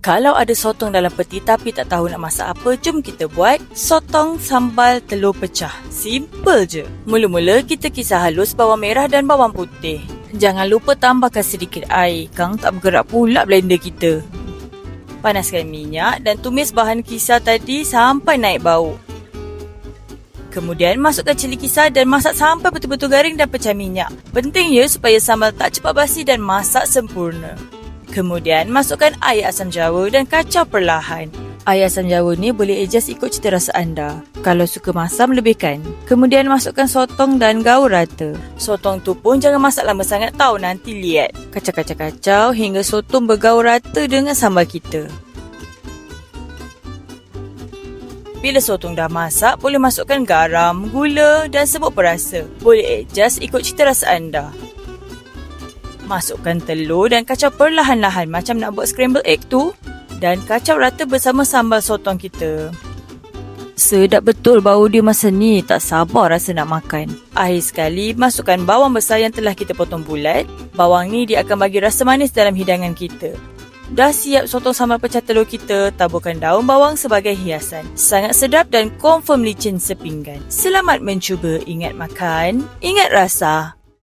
Kalau ada sotong dalam peti tapi tak tahu nak masak apa, jom kita buat sotong sambal telur pecah. Simple je. Mula-mula kita kisar halus bawang merah dan bawang putih. Jangan lupa tambahkan sedikit air. Kang tak bergerak pula blender kita. Panaskan minyak dan tumis bahan kisar tadi sampai naik bau. Kemudian masukkan cili kisar dan masak sampai betul-betul garing dan pecah minyak. Penting ya supaya sambal tak cepat basi dan masak sempurna. Kemudian masukkan air asam jawa dan kacau perlahan. Air asam jawa ni boleh adjust ikut cita rasa anda. Kalau suka masam, lebihkan. Kemudian masukkan sotong dan gaul rata. Sotong tu pun jangan masak lama sangat tau, nanti liat. Kacau-kacau hingga sotong bergaul rata dengan sambal kita. Bila sotong dah masak, boleh masukkan garam, gula dan serbuk perasa. Boleh adjust ikut cita rasa anda. Masukkan telur dan kacau perlahan-lahan macam nak buat scramble egg tu. Dan kacau rata bersama sambal sotong kita. Sedap betul bau dia masa ni, tak sabar rasa nak makan. Akhir sekali, masukkan bawang besar yang telah kita potong bulat. Bawang ni dia akan bagi rasa manis dalam hidangan kita. Dah siap sotong sambal pecah telur kita, taburkan daun bawang sebagai hiasan. Sangat sedap dan confirm licin sepinggan. Selamat mencuba, ingat makan, ingat rasa.